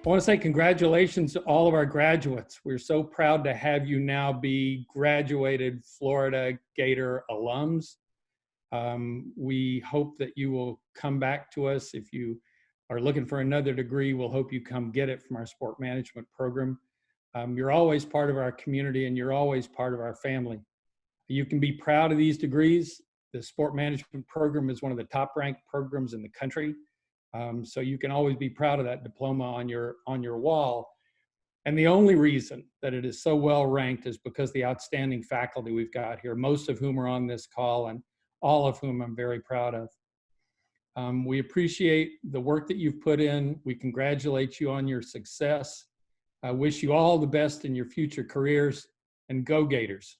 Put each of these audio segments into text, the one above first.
I want to say congratulations to all of our graduates. We're so proud to have you now be graduated Florida Gator alums. We hope that you will come back to us. If you are looking for another degree, we'll hope you come get it from our sport management program. You're always part of our community and you're always part of our family. You can be proud of these degrees. The sport management program is one of the top ranked programs in the country. So you can always be proud of that diploma on your wall. And the only reason that it is so well ranked is because the outstanding faculty we've got here, most of whom are on this call and all of whom I'm very proud of. We appreciate the work that you've put in. We congratulate you on your success. I wish you all the best in your future careers, and go Gators.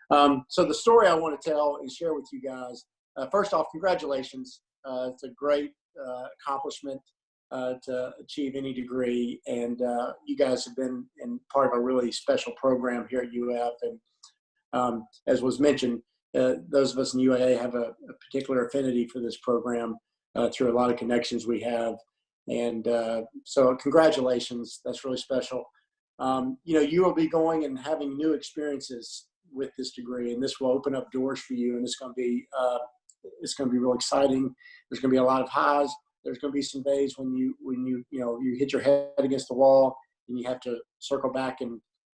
So the story I want to tell and share with you guys, first off, congratulations. It's a great accomplishment to achieve any degree. And you guys have been part of a really special program here at UF. And as was mentioned, those of us in UAA have a particular affinity for this program through a lot of connections we have. And so congratulations. That's really special. You will be going and having new experiences with this degree, and this will open up doors for you. And it's going to be real exciting. There's going to be a lot of highs. There's going to be some days when you hit your head against the wall and you have to circle back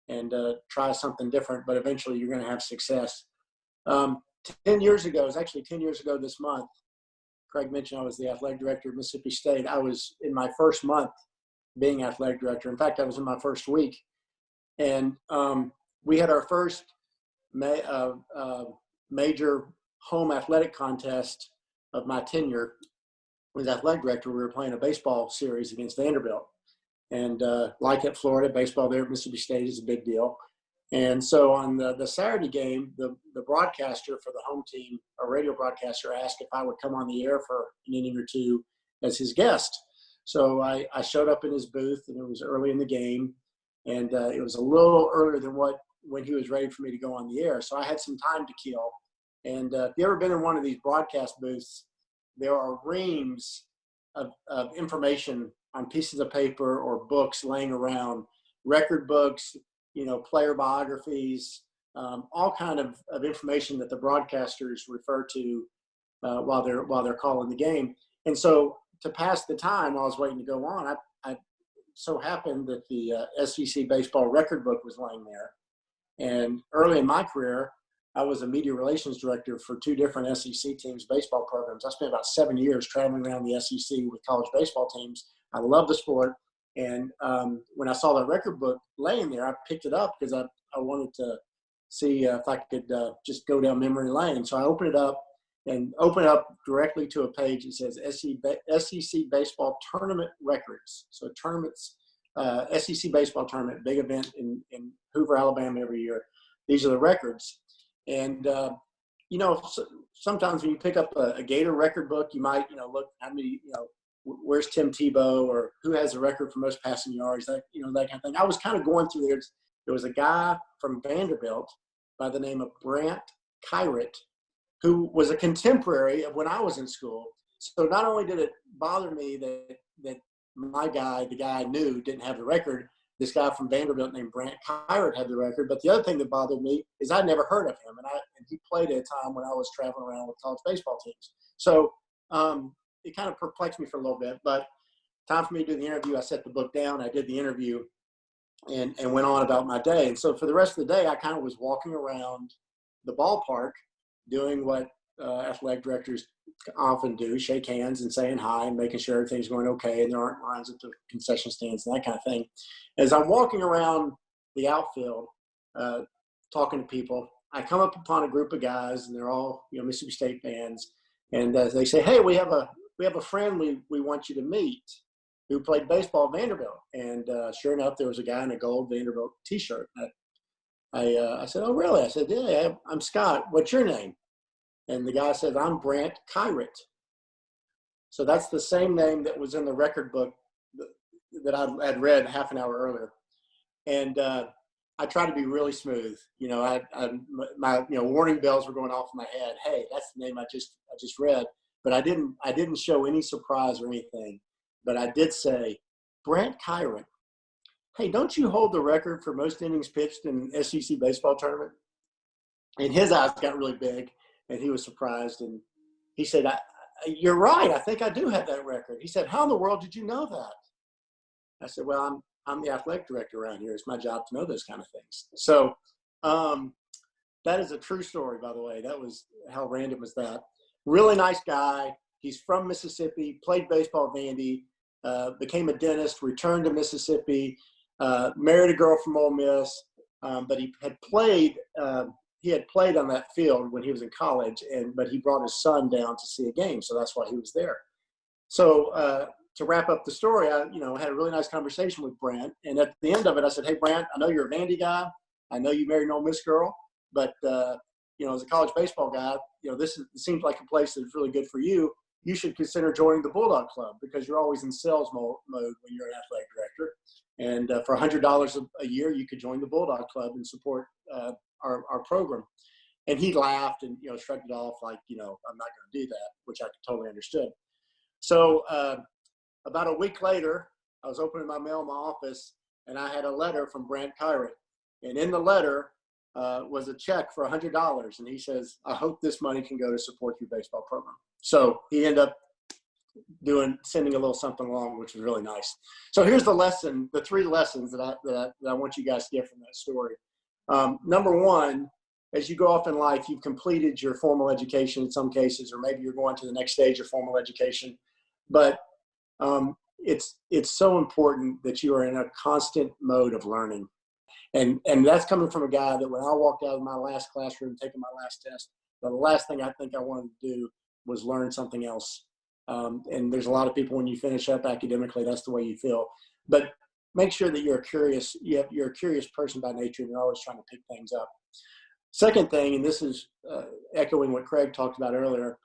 and try something different. But eventually, you're going to have success. 10 years ago, it was actually 10 years ago this month. Craig mentioned I was the athletic director of Mississippi State. I was in my first month being athletic director. In fact, I was in my first week, and we had our first major home athletic contest of my tenure as athletic director. We were playing a baseball series against Vanderbilt, and like at Florida, baseball there at Mississippi State is a big deal. And so on the Saturday game, the broadcaster for the home team, a radio broadcaster, asked if I would come on the air for an inning or two as his guest. So I showed up in his booth, and it was early in the game, and it was a little earlier than when he was ready for me to go on the air. So I had some time to kill. And if you've ever been in one of these broadcast booths, there are reams of information on pieces of paper or books laying around, record books, player biographies, all kind of information that the broadcasters refer to while they're calling the game. And so to pass the time while I was waiting to go on, I so happened that the SEC baseball record book was laying there. And early in my career, I was a media relations director for 2 different SEC teams' baseball programs. I spent about 7 years traveling around the SEC with college baseball teams. I love the sport. And when I saw that record book laying there, I picked it up because I wanted to see if I could just go down memory lane. So I opened it up directly to a page that says SEC Baseball Tournament Records. So tournaments, SEC Baseball Tournament, big event in Hoover, Alabama every year. These are the records. And, sometimes when you pick up a Gator record book, you might, look how many, where's Tim Tebow, or who has the record for most passing yards, that kind of thing. I was kind of going through there. There was a guy from Vanderbilt by the name of Brant Kyrett, who was a contemporary of when I was in school. So not only did it bother me that my guy, the guy I knew, didn't have the record, this guy from Vanderbilt named Brant Kyrett had the record. But the other thing that bothered me is I'd never heard of him. And he played at a time when I was traveling around with college baseball teams. So it kind of perplexed me for a little bit. But time for me to do the interview, I set the book down. I did the interview and went on about my day. And so for the rest of the day, I kind of was walking around the ballpark doing what athletic directors often do, shake hands and saying hi and making sure everything's going okay and there aren't lines at the concession stands and that kind of thing. As I'm walking around the outfield talking to people, I come up upon a group of guys, and they're all Mississippi State fans, and they say, "Hey, we have a friend we want you to meet who played baseball at Vanderbilt." And sure enough, there was a guy in a gold Vanderbilt T-shirt. I said, "Oh, really?" I said, "Yeah, I'm Scott. What's your name?" And the guy said, "I'm Brant Kyrett." So that's the same name that was in the record book that I had read half an hour earlier. And I tried to be really smooth. My warning bells were going off in my head. Hey, that's the name I just read. but I didn't show any surprise or anything. But I did say, Brant Kyron, hey, don't you hold the record for most innings pitched in an SEC baseball tournament? And his eyes got really big, and he was surprised. And he said, you're right. I think I do have that record. He said, how in the world did you know that? I said, well, I'm the athletic director around here. It's my job to know those kind of things. So that is a true story, by the way. That was how random was that. Really nice guy. He's from Mississippi, played baseball at Vandy, became a dentist, returned to Mississippi, married a girl from Ole Miss, but he had played on that field when he was in college, but he brought his son down to see a game, so that's why he was there. So to wrap up the story, I had a really nice conversation with Brant, and at the end of it, I said, hey, Brant, I know you're a Vandy guy. I know you married an Ole Miss girl, but as a college baseball guy, it seems like a place that's really good for you. You should consider joining the Bulldog Club because you're always in sales mode when you're an athletic director. And for $100 a year, you could join the Bulldog Club and support our program. And he laughed and, shrugged it off like, I'm not going to do that, which I totally understood. So about a week later, I was opening my mail in my office, and I had a letter from Brant Kyron. And in the letter was a check for $100. And he says, I hope this money can go to support your baseball program. So he ended up sending a little something along, which was really nice. So here's the 3 lessons that I want you guys to get from that story. Number one, as you go off in life, you've completed your formal education in some cases, or maybe you're going to the next stage of formal education. But it's so important that you are in a constant mode of learning. And that's coming from a guy that when I walked out of my last classroom, taking my last test, the last thing I think I wanted to do was learn something else. And there's a lot of people, when you finish up academically, that's the way you feel. But make sure that you're a curious person by nature, and you're always trying to pick things up. Second thing, and this is echoing what Craig talked about earlier,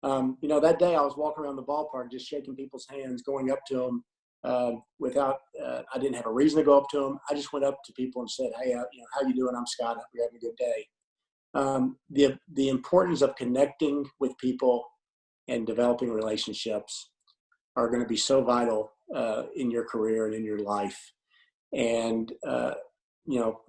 that day I was walking around the ballpark just shaking people's hands, going up to them I didn't have a reason to go up to them. I just went up to people and said, hey, how you doing? I'm Scott. Hope you're having a good day. The importance of connecting with people and developing relationships are going to be so vital in your career and in your life. And,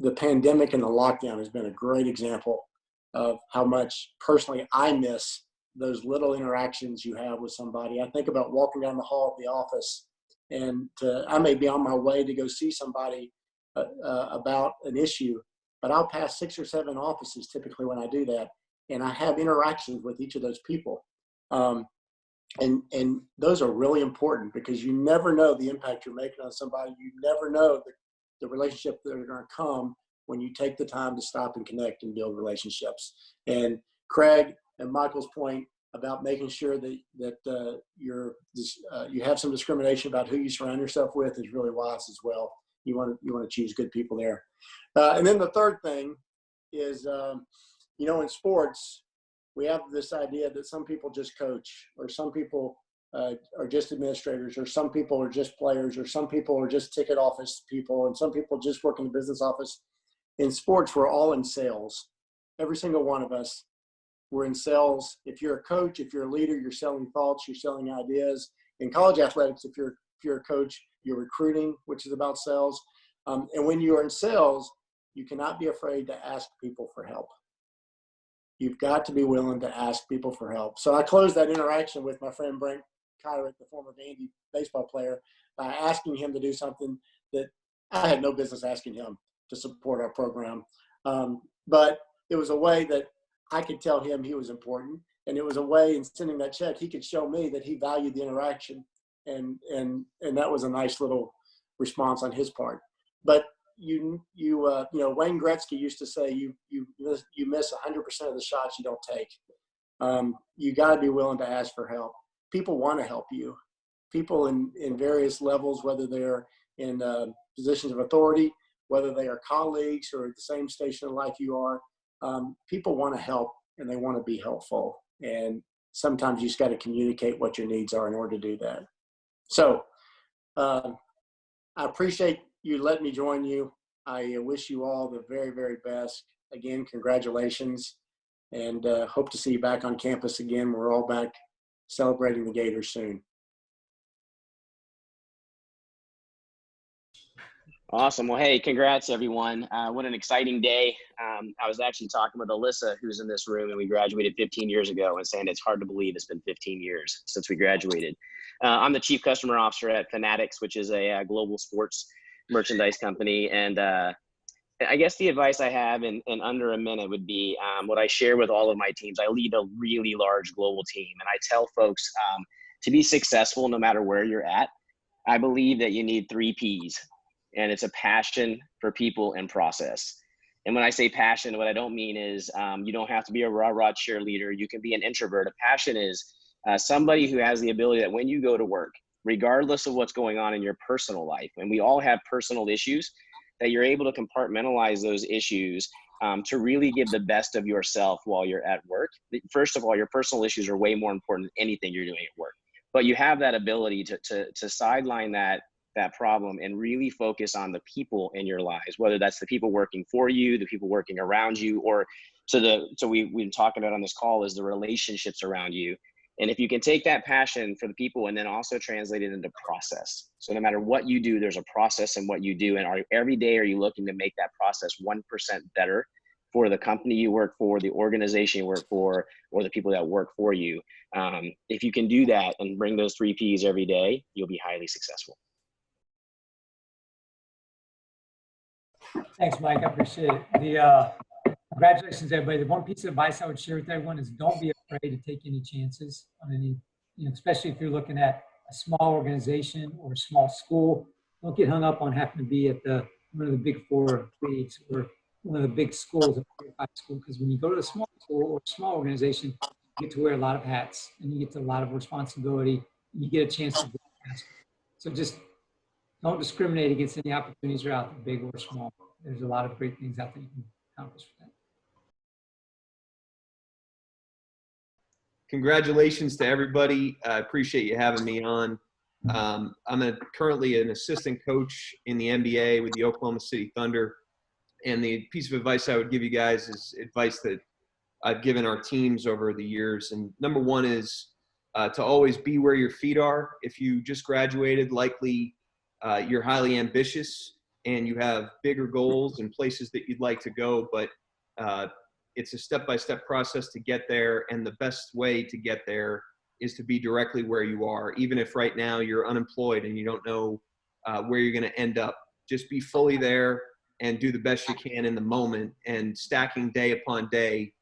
the pandemic and the lockdown has been a great example of how much personally I miss those little interactions you have with somebody. I think about walking down the hall of the office, and I may be on my way to go see somebody about an issue, but I'll pass 6 or 7 offices typically when I do that, and I have interactions with each of those people. And those are really important because you never know the impact you're making on somebody. You never know the relationship that are going to come when you take the time to stop and connect and build relationships. And Craig and Michael's point about making sure that you have some discrimination about who you surround yourself with is really wise as well. You want to choose good people there. And then the third thing is, in sports, we have this idea that some people just coach, or some people are just administrators, or some people are just players, or some people are just ticket office people, and some people just work in the business office. In sports, we're all in sales. Every single one of us, we're in sales. If you're a coach, if you're a leader, you're selling thoughts, you're selling ideas. In college athletics, if you're a coach, you're recruiting, which is about sales. And when you are in sales, you cannot be afraid to ask people for help. You've got to be willing to ask people for help. So I closed that interaction with my friend Brant Kyron, the former Vandy baseball player, by asking him to do something that I had no business asking him to support our program. But it was a way that I could tell him he was important. And it was a way, in sending that check, he could show me that he valued the interaction. And that was a nice little response on his part. But Wayne Gretzky used to say, you miss 100% of the shots you don't take. You got to be willing to ask for help. People want to help you. People in various levels, whether they're in positions of authority, whether they are colleagues or at the same station in life you are, people want to help and they want to be helpful. And sometimes you just got to communicate what your needs are in order to do that. So I appreciate you letting me join you. I wish you all the very, very best. Again, congratulations, and hope to see you back on campus again. We're all back celebrating the Gators soon. Awesome. Well, hey, congrats everyone. What an exciting day. I was actually talking with Alyssa, who's in this room, and we graduated 15 years ago, and saying it's hard to believe it's been 15 years since we graduated. I'm the Chief Customer Officer at Fanatics, which is a global sports merchandise company. And I guess the advice I have in under a minute would be what I share with all of my teams. I lead a really large global team, and I tell folks to be successful no matter where you're at, I believe that you need 3 Ps. And it's a passion for people and process. And when I say passion, what I don't mean is you don't have to be a rah-rah cheerleader. You can be an introvert. A passion is somebody who has the ability that when you go to work, regardless of what's going on in your personal life, and we all have personal issues, that you're able to compartmentalize those issues to really give the best of yourself while you're at work. First of all, your personal issues are way more important than anything you're doing at work. But you have that ability to sideline that problem and really focus on the people in your lives, whether that's the people working for you, the people working around you, or so we've been talking about on this call is the relationships around you. And if you can take that passion for the people and then also translate it into process. So no matter what you do, there's a process in what you do. And every day are you looking to make that process 1% better for the company you work for, the organization you work for, or the people that work for you. If you can do that and bring those 3 Ps every day, you'll be highly successful. Thanks, Mike. I appreciate it. Congratulations, everybody. The one piece of advice I would share with everyone is don't be afraid to take any chances on any, especially if you're looking at a small organization or a small school. Don't get hung up on having to be at one of the big 4 leagues or one of the big schools, a 4 or 5 school, because when you go to a small school or a small organization, you get to wear a lot of hats and you get to a lot of responsibility. And you get a chance to grow faster. So just don't discriminate against any opportunities that are out there, big or small. There's a lot of great things out there you can accomplish with that. Congratulations to everybody. I appreciate you having me on. I'm currently an assistant coach in the NBA with the Oklahoma City Thunder. And the piece of advice I would give you guys is advice that I've given our teams over the years. And number one is to always be where your feet are. If you just graduated, likely you're highly ambitious and you have bigger goals and places that you'd like to go, but it's a step-by-step process to get there, and the best way to get there is to be directly where you are. Even if right now you're unemployed and you don't know where you're going to end up, just be fully there and do the best you can in the moment, and stacking day upon day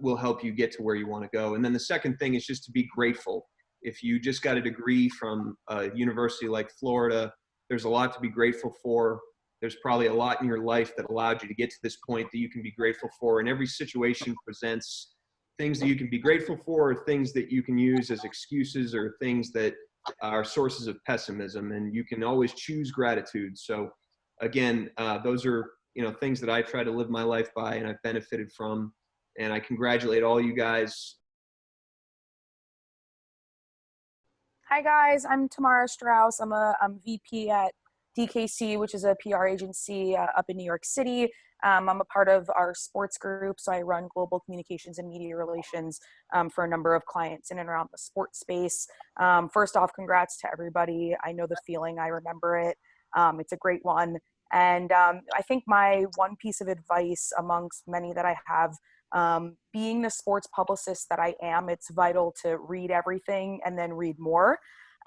will help you get to where you want to go. And then the second thing is just to be grateful. If you just got a degree from a university like Florida, there's a lot to be grateful for. There's probably a lot in your life that allowed you to get to this point that you can be grateful for. And every situation presents things that you can be grateful for, or things that you can use as excuses, or things that are sources of pessimism. And you can always choose gratitude. So again, those are things that I try to live my life by and I've benefited from. And I congratulate all you guys. Hi guys, I'm Tamara Strauss. I'm VP at DKC, which is a PR agency up in New York City. I'm a part of our sports group, so I run global communications and media relations for a number of clients in and around the sports space. First off, congrats to everybody. I know the feeling, I remember it. It's a great one. And I think my one piece of advice amongst many that I have, being the sports publicist that I am, it's vital to read everything and then read more.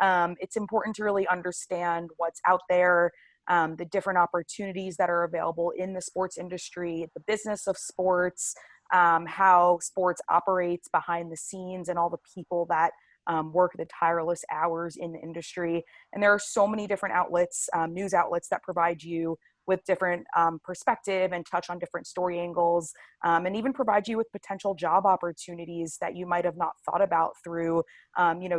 It's important to really understand what's out there, the different opportunities that are available in the sports industry, the business of sports, how sports operates behind the scenes, and all the people that work the tireless hours in the industry. And there are so many different outlets, news outlets, that provide you with different perspective and touch on different story angles, and even provide you with potential job opportunities that you might have not thought about through,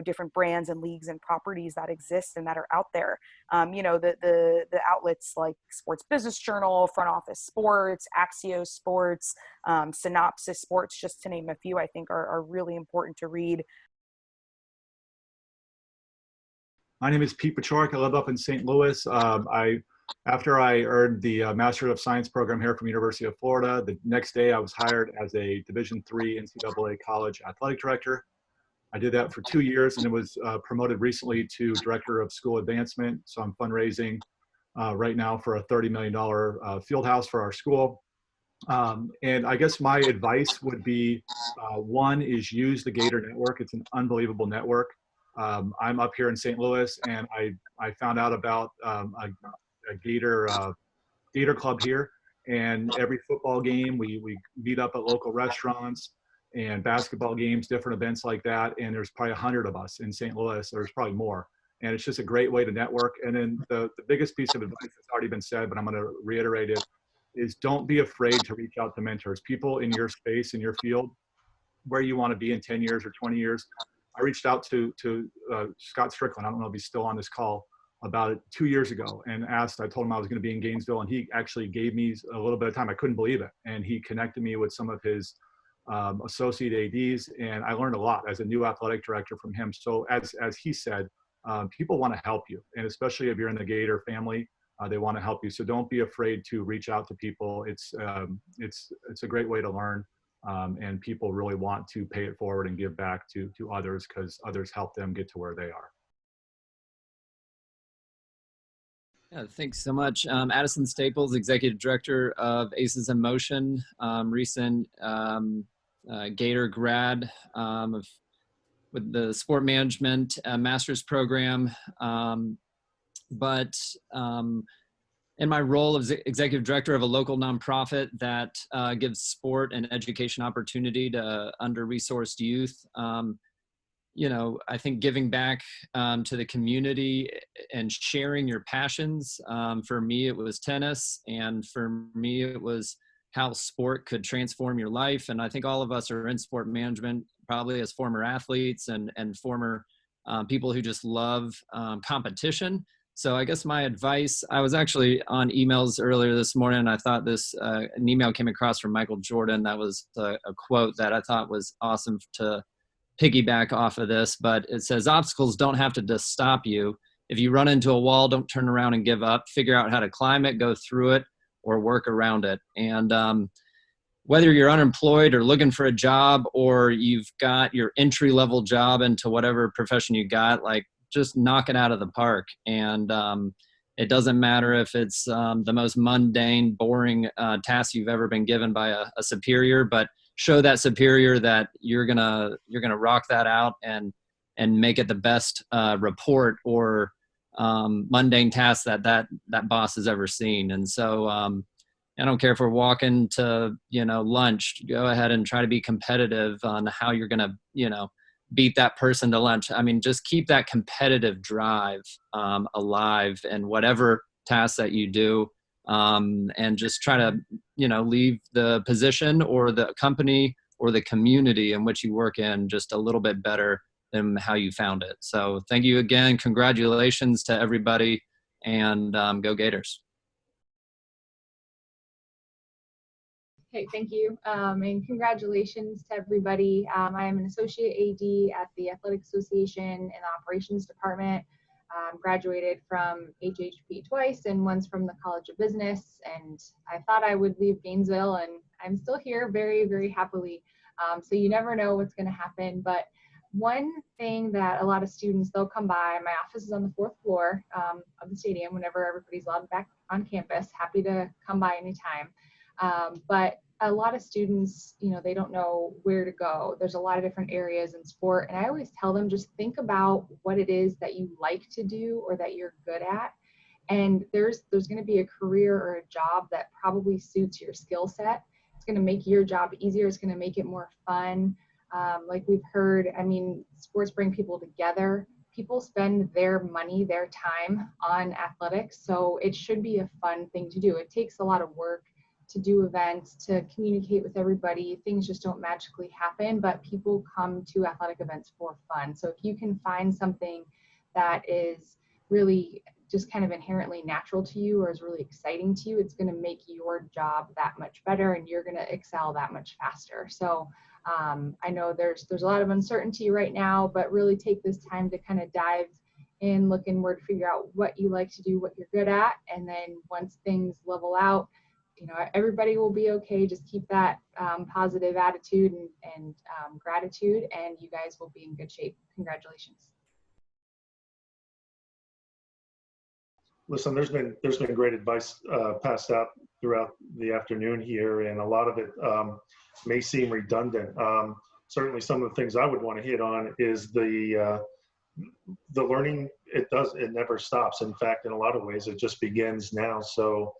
different brands and leagues and properties that exist and that are out there. The outlets like Sports Business Journal, Front Office Sports, Axios Sports, Synopsis Sports, just to name a few, I think are really important to read. My name is Pete Pachork. I live up in St. Louis. After I earned the Master of Science program here from University of Florida, the next day I was hired as a Division III NCAA college athletic director. I did that for 2 years and it was promoted recently to Director of School Advancement. So I'm fundraising right now for a $30 million field house for our school. And I guess my advice would be, one is use the Gator Network. It's an unbelievable network. I'm up here in St. Louis, and I found out about a Gator Club here. And every football game, we meet up at local restaurants and basketball games, different events like that. And there's probably 100 of us in St. Louis. There's probably more. And it's just a great way to network. And then the biggest piece of advice that's already been said, but I'm going to reiterate it, is don't be afraid to reach out to mentors, people in your space, in your field, where you want to be in 10 years or 20 years. I reached out to Scott Strickland, I don't know if he's still on this call, about it 2 years ago and asked, I told him I was going to be in Gainesville, and he actually gave me a little bit of time. I couldn't believe it. And he connected me with some of his associate ADs, and I learned a lot as a new athletic director from him. So as he said, people want to help you, and especially if you're in the Gator family, they want to help you. So don't be afraid to reach out to people. It's a great way to learn, and people really want to pay it forward and give back to others, because others help them get to where they are. Yeah, thanks so much. Addison Staples, Executive Director of Aces in Motion, recent Gator grad with the Sport Management Master's Program. But in my role as Executive Director of a local nonprofit that gives sport and education opportunity to under-resourced youth, you know, I think giving back to the community and sharing your passions. For me, it was tennis, and for me, it was how sport could transform your life. And I think all of us are in sport management, probably as former athletes and former people who just love competition. So I guess my advice, I was actually on emails earlier this morning. I thought an email came across from Michael Jordan. That was a quote that I thought was awesome to piggyback off of this, but it says, obstacles don't have to just stop you. If you run into a wall, don't turn around and give up. Figure out how to climb it, go through it, or work around it. And whether you're unemployed or looking for a job, or you've got your entry-level job into whatever profession you got, like, just knock it out of the park. And it doesn't matter if it's the most mundane, boring task you've ever been given by a superior, but show that superior that you're gonna rock that out and make it the best report or mundane task that boss has ever seen. And so I don't care if we're walking to lunch, go ahead and try to be competitive on how you're gonna beat that person to lunch. I mean, just keep that competitive drive alive in whatever task that you do, and just try to leave the position or the company or the community in which you work in just a little bit better than how you found it. So thank you again. Congratulations to everybody, and go Gators. Okay, thank you, and congratulations to everybody. I am an associate AD at the Athletic Association in the Operations Department. Graduated from HHP twice and once from the College of Business, and I thought I would leave Gainesville, and I'm still here very, very happily. So you never know what's going to happen, but one thing that a lot of students, they'll come by, my office is on the 4th floor of the stadium whenever everybody's allowed back on campus. Happy to come by anytime. But a lot of students, they don't know where to go. There's a lot of different areas in sport. And I always tell them, just think about what it is that you like to do or that you're good at. And there's going to be a career or a job that probably suits your skill set. It's going to make your job easier. It's going to make it more fun. Like we've heard, I mean, sports bring people together. People spend their money, their time on athletics. So it should be a fun thing to do. It takes a lot of work to do events, to communicate with everybody. Things just don't magically happen, but people come to athletic events for fun. So if you can find something that is really just kind of inherently natural to you or is really exciting to you, it's going to make your job that much better and you're going to excel that much faster. So I know there's a lot of uncertainty right now, but really take this time to kind of dive in, look inward, figure out what you like to do, what you're good at, and then once things level out, you know, everybody will be okay. Just keep that positive attitude and gratitude, and you guys will be in good shape. Congratulations. Listen, there's been great advice passed out throughout the afternoon here, and a lot of it may seem redundant. Certainly, some of the things I would want to hit on is the learning. It never stops. In fact, in a lot of ways, it just begins now. So,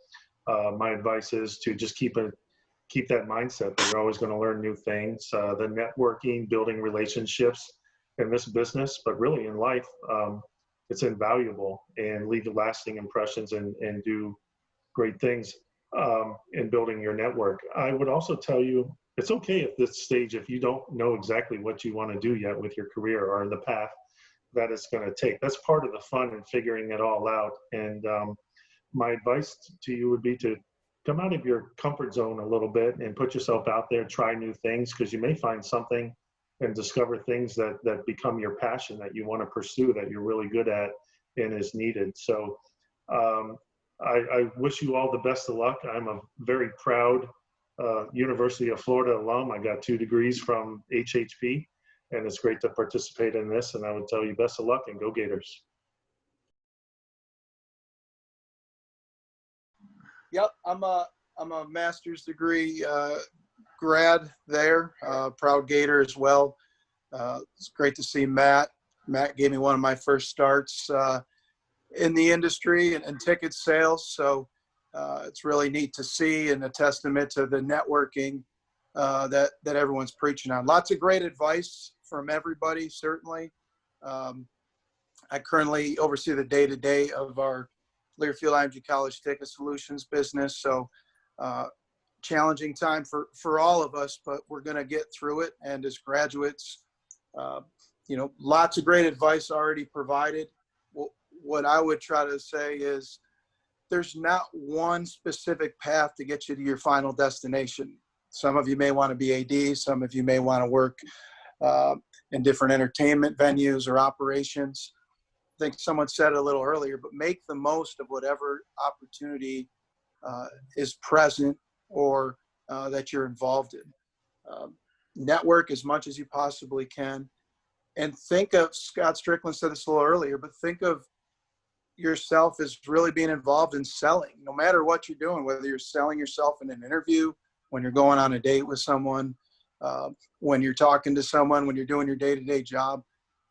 my advice is to just keep that mindset that you're always going to learn new things. The networking, building relationships in this business, but really in life. It's invaluable, and leave lasting impressions and do great things in building your network. I would also tell you, it's okay at this stage if you don't know exactly what you want to do yet with your career or the path that it's going to take. That's part of the fun in figuring it all out. And my advice to you would be to come out of your comfort zone a little bit and put yourself out there, try new things, because you may find something and discover things that become your passion that you want to pursue, that you're really good at and is needed. So I wish you all the best of luck. I'm a very proud University of Florida alum. I got 2 degrees from HHP, and it's great to participate in this. And I would tell you best of luck and go Gators. Yep, I'm a master's degree grad there, proud Gator as well. It's great to see Matt. Matt gave me one of my first starts in the industry and ticket sales. So it's really neat to see, and a testament to the networking that everyone's preaching on. Lots of great advice from everybody, certainly. I currently oversee the day-to-day of our Learfield IMG College Ticket Solutions business. So challenging time for all of us, but we're going to get through it. And as graduates, you know, lots of great advice already provided. What I would try to say is there's not one specific path to get you to your final destination. Some of you may want to be AD, some of you may want to work in different entertainment venues or operations. I think someone said it a little earlier, but make the most of whatever opportunity is present or that you're involved in. Network as much as you possibly can. And think of, Scott Strickland said this a little earlier, but think of yourself as really being involved in selling, no matter what you're doing, whether you're selling yourself in an interview, when you're going on a date with someone, when you're talking to someone, when you're doing your day-to-day job.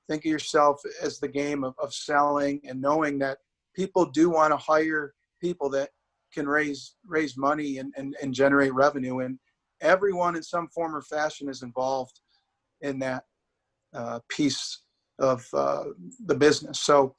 Think of yourself as the game of selling, and knowing that people do want to hire people that can raise money and generate revenue. And everyone in some form or fashion is involved in that piece of the business. So.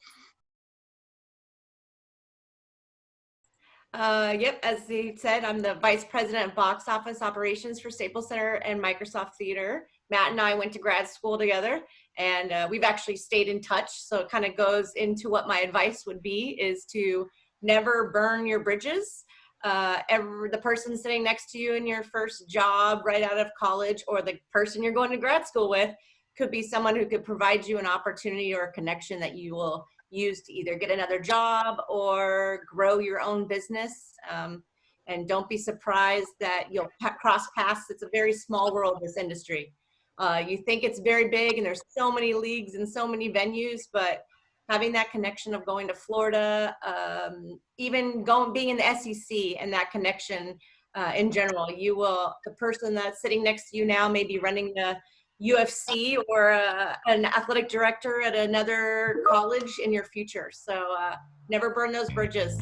Yep, as they said, I'm the Vice President of Box Office Operations for Staples Center and Microsoft Theater. Matt and I went to grad school together, and we've actually stayed in touch. So it kind of goes into what my advice would be, is to never burn your bridges. The person sitting next to you in your first job right out of college, or the person you're going to grad school with, could be someone who could provide you an opportunity or a connection that you will use to either get another job or grow your own business. And don't be surprised that you'll cross paths. It's a very small world, this industry. You think it's very big and there's so many leagues and so many venues, but having that connection of going to Florida, even being in the SEC, and that connection in general, the person that's sitting next to you now may be running the UFC or an athletic director at another college in your future. So never burn those bridges.